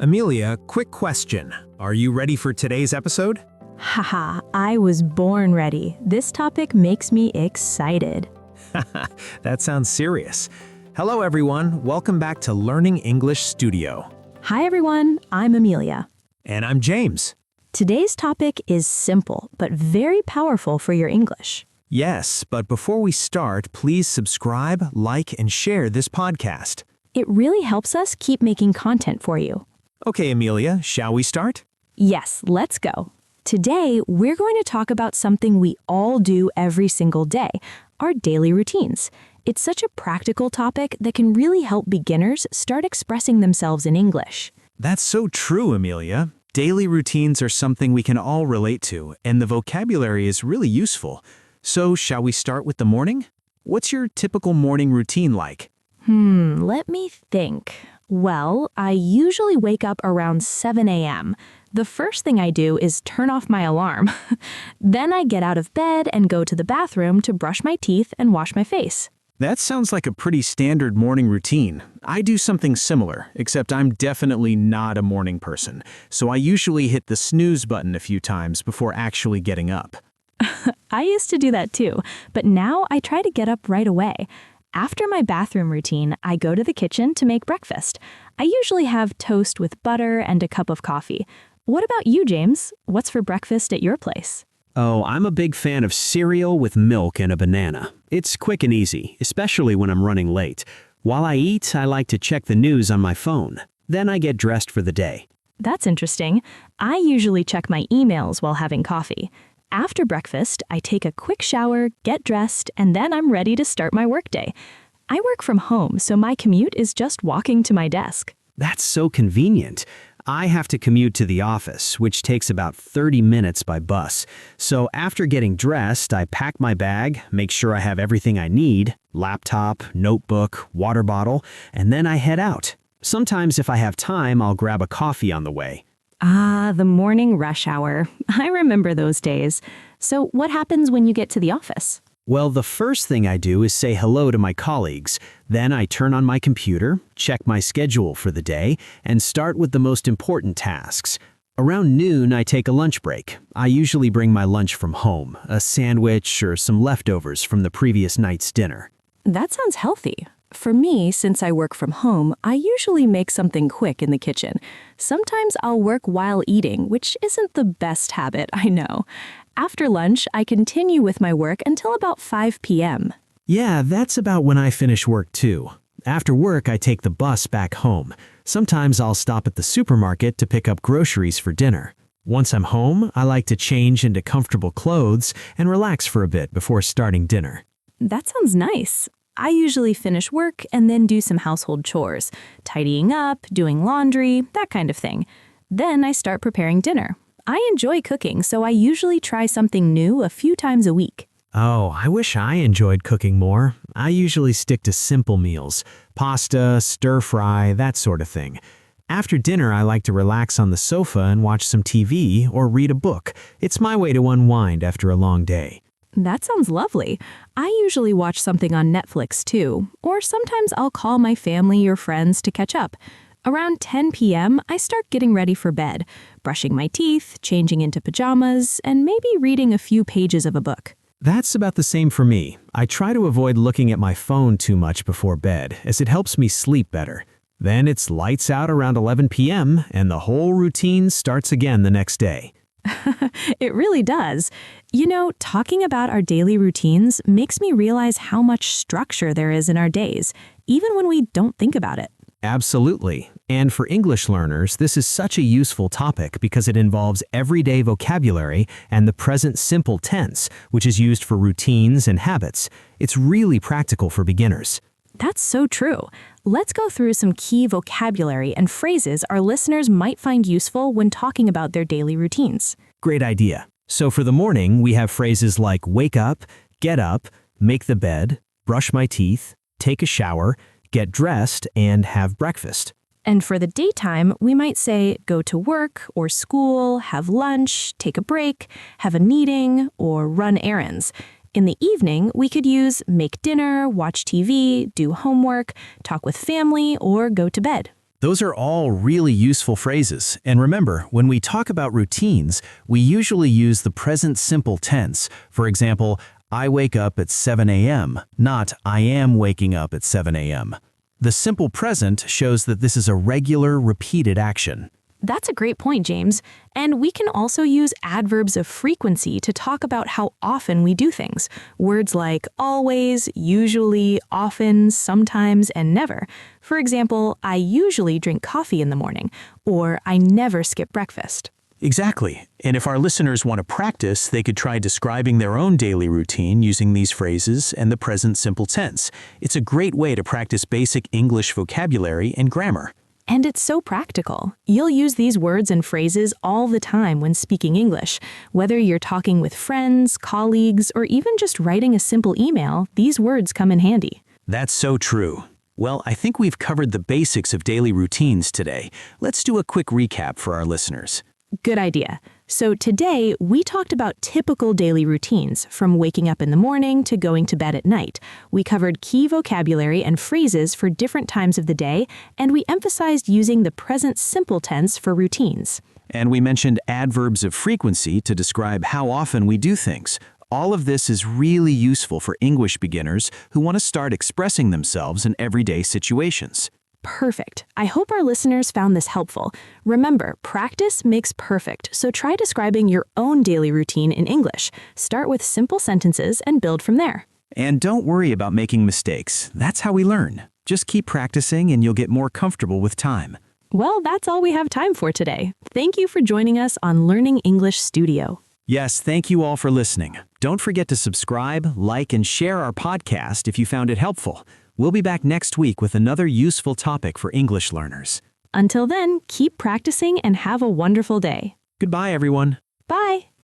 Amelia, quick question. Are you ready for today's episode? Haha, I was born ready. This topic makes me excited. That sounds serious. Hello everyone, welcome back to Learning English Studio. Hi everyone, I'm Amelia. And I'm James. Today's topic is simple, but very powerful for your English. Yes, but before we start, please subscribe, like, and share this podcast. It really helps us keep making content for you. Okay, Amelia, shall we start? Yes, let's go. Today, we're going to talk about something we all do every single day, our daily routines. It's such a practical topic that can really help beginners start expressing themselves in English. That's so true, Amelia. Daily routines are something we can all relate to, and the vocabulary is really useful. So, shall we start with the morning? What's your typical morning routine like? Let me think. Well, I usually wake up around 7 a.m. The first thing I do is turn off my alarm. Then I get out of bed and go to the bathroom to brush my teeth and wash my face. That sounds like a pretty standard morning routine. I do something similar, except I'm definitely not a morning person, so I usually hit the snooze button a few times before actually getting up. I used to do that too, but now I try to get up right away. After my bathroom routine, I go to the kitchen to make breakfast. I usually have toast with butter and a cup of coffee. What about you, James? What's for breakfast at your place? Oh, I'm a big fan of cereal with milk and a banana. It's quick and easy, especially when I'm running late. While I eat, I like to check the news on my phone. Then I get dressed for the day. That's interesting. I usually check my emails while having coffee. After breakfast, I take a quick shower, get dressed, and then I'm ready to start my workday. I work from home, so my commute is just walking to my desk. That's so convenient. I have to commute to the office, which takes about 30 minutes by bus. So after getting dressed, I pack my bag, make sure I have everything I need, laptop, notebook, water bottle, and then I head out. Sometimes if I have time, I'll grab a coffee on the way. Ah, the morning rush hour. I remember those days. So what happens when you get to the office? Well, the first thing I do is say hello to my colleagues. Then I turn on my computer, check my schedule for the day, and start with the most important tasks. Around noon, I take a lunch break. I usually bring my lunch from home, a sandwich or some leftovers from the previous night's dinner. That sounds healthy. For me, since I work from home, I usually make something quick in the kitchen. Sometimes I'll work while eating, which isn't the best habit, I know. After lunch, I continue with my work until about 5 p.m. Yeah, that's about when I finish work too. After work, I take the bus back home. Sometimes I'll stop at the supermarket to pick up groceries for dinner. Once I'm home, I like to change into comfortable clothes and relax for a bit before starting dinner. That sounds nice. I usually finish work and then do some household chores, tidying up, doing laundry, that kind of thing. Then I start preparing dinner. I enjoy cooking, so I usually try something new a few times a week. Oh, I wish I enjoyed cooking more. I usually stick to simple meals, pasta, stir fry, that sort of thing. After dinner, I like to relax on the sofa and watch some TV or read a book. It's my way to unwind after a long day. That sounds lovely. I usually watch something on Netflix too, or sometimes I'll call my family or friends to catch up. Around 10 p.m., I start getting ready for bed, brushing my teeth, changing into pajamas, and maybe reading a few pages of a book. That's about the same for me. I try to avoid looking at my phone too much before bed, as it helps me sleep better. Then it's lights out around 11 p.m., and the whole routine starts again the next day. It really does. You know, talking about our daily routines makes me realize how much structure there is in our days, even when we don't think about it. Absolutely. And for English learners, this is such a useful topic because it involves everyday vocabulary and the present simple tense, which is used for routines and habits. It's really practical for beginners. That's so true. Let's go through some key vocabulary and phrases our listeners might find useful when talking about their daily routines. Great idea. So for the morning, we have phrases like wake up, get up, make the bed, brush my teeth, take a shower, get dressed, and have breakfast. And for the daytime, we might say go to work or school, have lunch, take a break, have a meeting, or run errands. In the evening, we could use make dinner, watch TV, do homework, talk with family, or go to bed. Those are all really useful phrases. And remember, when we talk about routines, we usually use the present simple tense. For example, I wake up at 7 a.m., not I am waking up at 7 a.m. The simple present shows that this is a regular, repeated action. That's a great point, James. And we can also use adverbs of frequency to talk about how often we do things. Words like always, usually, often, sometimes, and never. For example, I usually drink coffee in the morning, or I never skip breakfast. Exactly. And if our listeners want to practice, they could try describing their own daily routine using these phrases and the present simple tense. It's a great way to practice basic English vocabulary and grammar. And it's so practical. You'll use these words and phrases all the time when speaking English. Whether you're talking with friends, colleagues, or even just writing a simple email, these words come in handy. That's so true. Well, I think we've covered the basics of daily routines today. Let's do a quick recap for our listeners. Good idea. So today, we talked about typical daily routines, from waking up in the morning to going to bed at night. We covered key vocabulary and phrases for different times of the day, and we emphasized using the present simple tense for routines. And we mentioned adverbs of frequency to describe how often we do things. All of this is really useful for English beginners who want to start expressing themselves in everyday situations. Perfect. I hope our listeners found this helpful. Remember, practice makes perfect, so try describing your own daily routine in English. Start with simple sentences and build from there. And don't worry about making mistakes. That's how we learn. Just keep practicing and you'll get more comfortable with time. Well, that's all we have time for today. Thank you for joining us on Learning English Studio. Yes, thank you all for listening. Don't forget to subscribe, like, and share our podcast if you found it helpful. We'll be back next week with another useful topic for English learners. Until then, keep practicing and have a wonderful day. Goodbye, everyone. Bye.